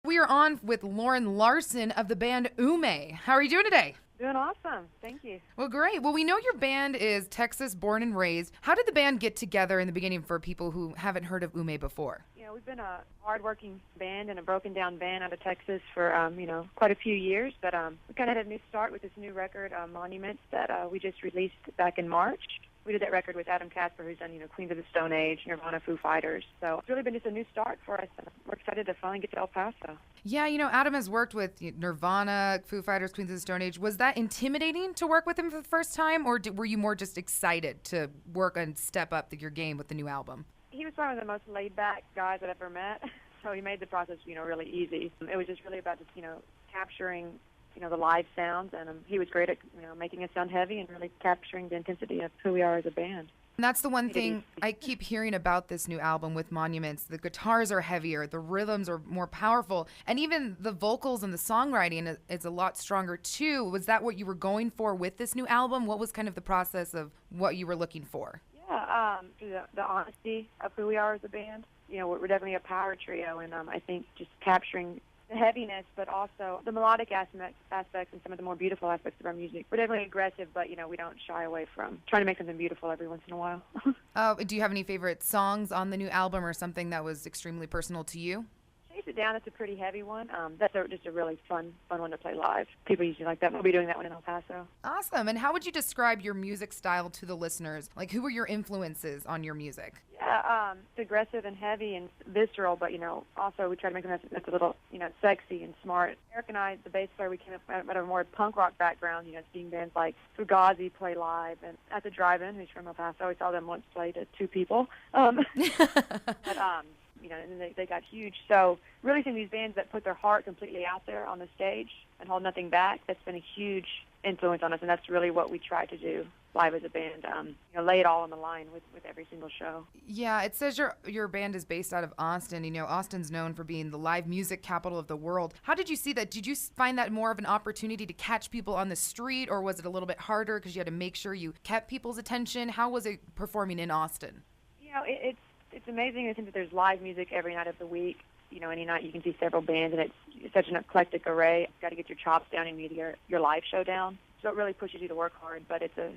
We are on with Lauren Larson of the band UME. How are you doing today? Doing awesome. Thank you. Well, great. Well, we know your band is Texas born and raised. How did the band get together in the beginning for people who haven't heard of UME before? We've been a hard-working band and a broken-down band out of Texas for, quite a few years. But we kind of had a new start with this new record, Monuments, that we just released back in March. We did that record with Adam Casper, who's done, Queens of the Stone Age, Nirvana, Foo Fighters. So it's really been just a new start for us. And we're excited to finally get to El Paso. Yeah, Adam has worked with Nirvana, Foo Fighters, Queens of the Stone Age. Was that intimidating to work with him for the first time, or were you more just excited to work and step up your game with the new album? He was one of the most laid-back guys I've ever met, so he made the process, really easy. It was just really about just, capturing, the live sounds, and he was great at, making it sound heavy and really capturing the intensity of who we are as a band. And that's the one thing I keep hearing about this new album with Monuments. The guitars are heavier, the rhythms are more powerful, and even the vocals and the songwriting is a lot stronger too. Was that what you were going for with this new album? What was kind of the process of what you were looking for? Yeah, the honesty of who we are as a band. We're definitely a power trio, and I think just capturing the heaviness, but also the melodic aspects and some of the more beautiful aspects of our music. We're definitely aggressive, but, we don't shy away from trying to make something beautiful every once in a while. Do you have any favorite songs on the new album or something that was extremely personal to you? Chase It Down, that's a pretty heavy one. That's just a really fun one to play live. People usually like that. We'll be doing that one in El Paso. Awesome. And how would you describe your music style to the listeners? Like, who were your influences on your music? Yeah, it's aggressive and heavy and visceral, but, also we try to make them that's a little, sexy and smart. Eric and I, the bass player, we came up at a more punk rock background, seeing bands like Fugazi play live. And at the drive-in, who's from El Paso, we saw them once play to 2 people. And they got huge. So really seeing these bands that put their heart completely out there on the stage and hold nothing back, that's been a huge influence on us, and that's really what we try to do live as a band, lay it all on the line with every single show. Yeah, it says your band is based out of Austin. Austin's known for being the live music capital of the world. How did you see that? Did you find that more of an opportunity to catch people on the street, or was it a little bit harder because you had to make sure you kept people's attention? How was it performing in Austin? It's amazing in the sense that there's live music every night of the week. Any night you can see several bands, and it's such an eclectic array. You've got to get your chops down and get your live show down. So it really pushes you to work hard, but it's a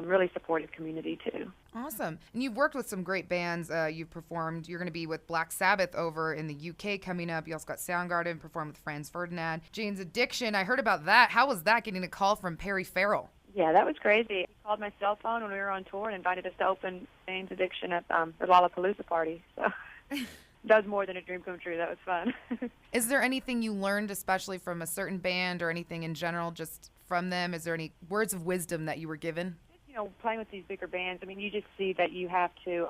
really supportive community too. Awesome. And you've worked with some great bands. You've performed. You're going to be with Black Sabbath over in the UK coming up. You also got Soundgarden, performed with Franz Ferdinand. Jane's Addiction, I heard about that. How was that, getting a call from Perry Farrell? Yeah, that was crazy. He called my cell phone when we were on tour and invited us to open Jane's Addiction at the Lollapalooza party. So that was more than a dream come true. That was fun. Is there anything you learned, especially from a certain band or anything in general, just from them? Is there any words of wisdom that you were given? Playing with these bigger bands, you just see that you have to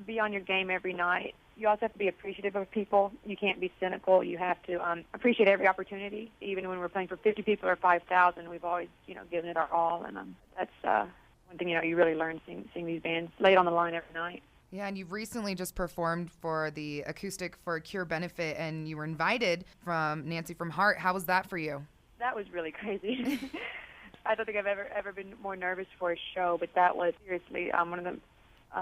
be on your game every night. You also have to be appreciative of people. You can't be cynical. You have to appreciate every opportunity. Even when we're playing for 50 people or 5,000, we've always, given it our all. And that's one thing, you really learn seeing these bands lay it on the line every night. Yeah, and you've recently just performed for the Acoustic for a Cure benefit, and you were invited from Nancy from Heart. How was that for you? That was really crazy. I don't think I've ever been more nervous for a show, but that was seriously one of the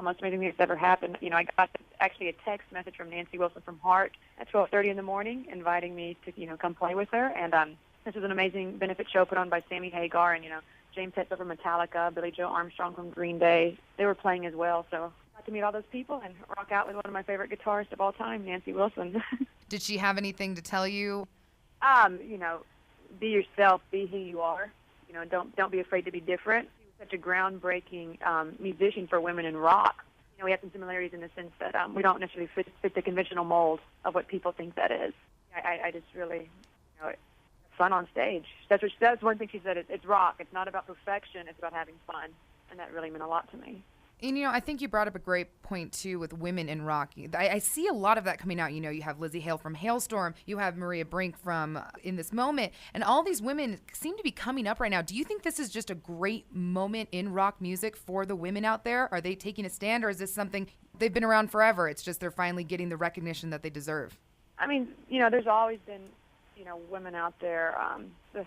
most amazing things that's ever happened. I got actually a text message from Nancy Wilson from Heart at 12:30 in the morning, inviting me to come play with her. And this was an amazing benefit show put on by Sammy Hagar and James Hetfield from Metallica, Billy Joe Armstrong from Green Day. They were playing as well, so I got to meet all those people and rock out with one of my favorite guitarists of all time, Nancy Wilson. Did she have anything to tell you? Be yourself, be who you are. Don't be afraid to be different. She was such a groundbreaking musician for women in rock. We have some similarities in the sense that we don't necessarily fit the conventional mold of what people think that is. I just really, it's fun on stage. That's one thing she said. It's rock. It's not about perfection. It's about having fun, and that really meant a lot to me. And, I think you brought up a great point, too, with women in rock. I see a lot of that coming out. You have Lizzie Hale from Hailstorm. You have Maria Brink from In This Moment. And all these women seem to be coming up right now. Do you think this is just a great moment in rock music for the women out there? Are they taking a stand, or is this something they've been around forever? It's just they're finally getting the recognition that they deserve. There's always been, women out there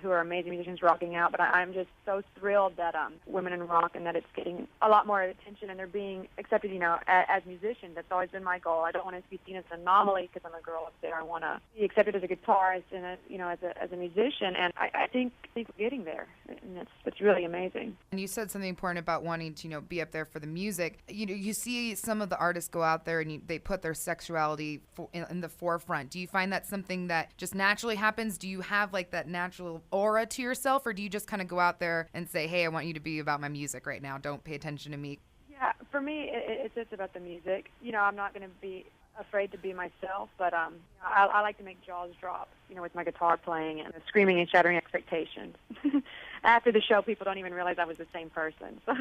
who are amazing musicians rocking out, but I'm just so thrilled that women in rock and that it's getting a lot more attention and they're being accepted, as musicians. That's always been my goal. I don't want to be seen as an anomaly because I'm a girl up there. I want to be accepted as a guitarist and as a musician, and I think we're getting there, and it's really amazing. And you said something important about wanting to be up there for the music. You see some of the artists go out there and they put their sexuality in the forefront. Do you find that something that just naturally happens? Do you have like that natural aura to yourself, or do you just kind of go out there and say, hey, I want you to be about my music right now, don't pay attention to me? Yeah, for me, it's just about the music. I'm not going to be afraid to be myself, but I like to make jaws drop, with my guitar playing and screaming and shattering expectations. After the show, people don't even realize I was the same person. So,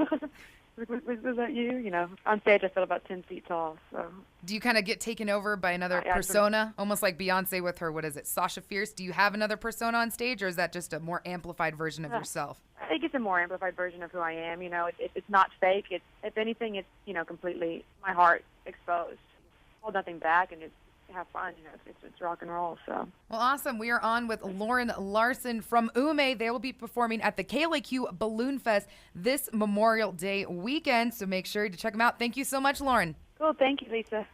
was that you? On stage, I feel about 10 feet tall. So, do you kind of get taken over by another persona, almost like Beyonce with her? What is it, Sasha Fierce? Do you have another persona on stage, or is that just a more amplified version of yourself? I think it's a more amplified version of who I am. It's not fake. If anything, it's completely my heart exposed. Hold nothing back and just have fun. It's rock and roll. So. Well, awesome. We are on with Lauren Larson from UME. They will be performing at the KLAQ Balloon Fest this Memorial Day weekend, so make sure to check them out. Thank you so much, Lauren. Cool. Thank you, Lisa.